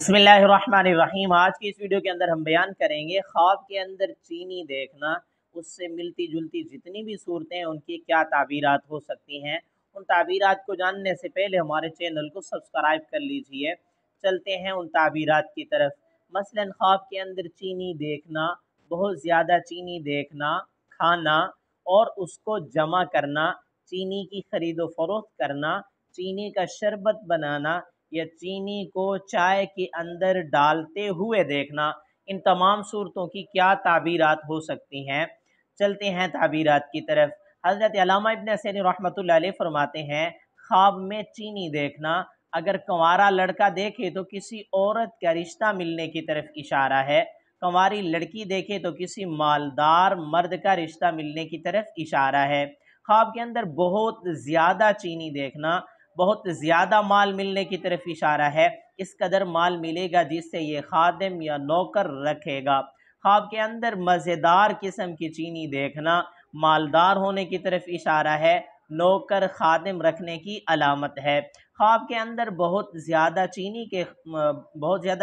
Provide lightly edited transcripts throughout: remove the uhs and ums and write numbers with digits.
बिस्मिल्लाहिर्रहमानिर्रहीम। आज की इस वीडियो के अंदर हम बयान करेंगे ख्वाब के अंदर चीनी देखना, उससे मिलती जुलती जितनी भी सूरतें हैं उनकी क्या ताबीरात हो सकती हैं। उन ताबीरात को जानने से पहले हमारे चैनल को सब्सक्राइब कर लीजिए। चलते हैं उन ताबीरात की तरफ। मसलन ख्वाब के अंदर चीनी देखना, बहुत ज़्यादा चीनी देखना, खाना और उसको जमा करना, चीनी की खरीदो फरोख्त करना, चीनी का शरबत बनाना या चीनी को चाय के अंदर डालते हुए देखना, इन तमाम सूरतों की क्या ताबीरात हो सकती हैं। चलते हैं ताबीरात की तरफ। हज़रत अल्लामा इब्न हसन रहमतुल्लाह अलैह फरमाते हैं, ख्वाब में चीनी देखना अगर कंवारा लड़का देखे तो किसी औरत का रिश्ता मिलने की तरफ इशारा है, कंवारी लड़की देखे तो किसी मालदार मर्द का रिश्ता मिलने की तरफ इशारा है। ख्वाब के अंदर बहुत ज़्यादा चीनी देखना बहुत ज़्यादा माल मिलने की तरफ इशारा है, इस कदर माल मिलेगा जिससे ये खादिम या नौकर रखेगा। ख्वाब के अंदर मज़ेदार किस्म की चीनी देखना मालदार होने की तरफ इशारा है, नौकर खादिम रखने की अलामत है। ख्वाब के अंदर बहुत ज़्यादा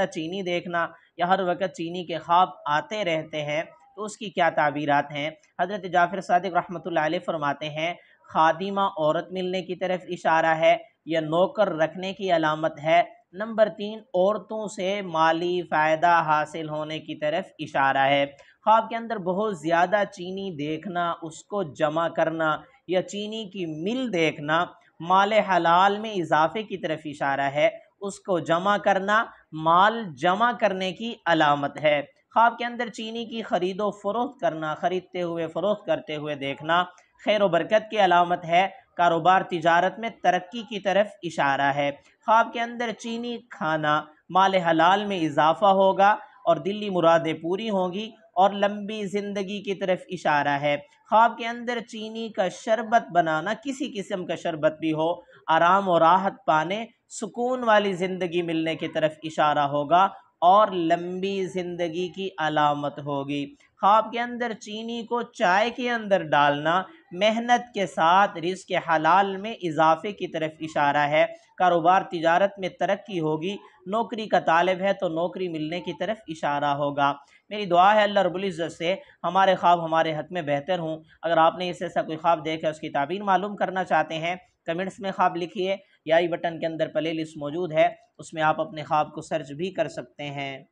चीनी देखना या हर वक्त चीनी के ख्वाब आते रहते हैं तो उसकी क्या ताबीरात हैं। हज़रत जाफ़र सादिक रहमतुल्लाह अलैह फरमाते हैं, खादिमा औरत मिलने की तरफ इशारा है या नौकर रखने की अलामत है। नंबर 3, औरतों से माली फ़ायदा हासिल होने की तरफ इशारा है। ख्वाब के अंदर बहुत ज़्यादा चीनी देखना, उसको जमा करना या चीनी की मिल देखना माल हलाल में इजाफे की तरफ इशारा है, उसको जमा करना माल जमा करने की अलामत है। ख्वाब के अंदर चीनी की खरीदो फरोख्त करना, खरीदते हुए फ़रोख्त करते हुए देखना खैर व बरकत की अलामत है, कारोबार तिजारत में तरक्की की तरफ इशारा है। ख्वाब के अंदर चीनी खाना माल हलाल में इजाफा होगा और दिली मुरादें पूरी होंगी और लंबी ज़िंदगी की तरफ इशारा है। ख्वाब के अंदर चीनी का शरबत बनाना, किसी किस्म का शरबत भी हो, आराम और राहत पाने सुकून वाली ज़िंदगी मिलने की तरफ इशारा होगा और लंबी ज़िंदगी की अलामत होगी। ख्वाब के अंदर चीनी को चाय के अंदर डालना मेहनत के साथ रिज़्क़ हलाल में इजाफे की तरफ इशारा है, कारोबार तिजारत में तरक्की होगी, नौकरी का तालिब है तो नौकरी मिलने की तरफ इशारा होगा। मेरी दुआ है अल्लाह रब्बुल इज़्ज़त से हमारे ख्वाब हमारे हक़ में बेहतर हों। अगर आपने इससे ऐसा कोई ख्वाब देखा उसकी ताबीर मालूम करना चाहते हैं, कमेंट्स में ख्वाब लिखिए या आई बटन के अंदर प्ले लिस्ट मौजूद है, उसमें आप अपने ख्वाब को सर्च भी कर सकते हैं।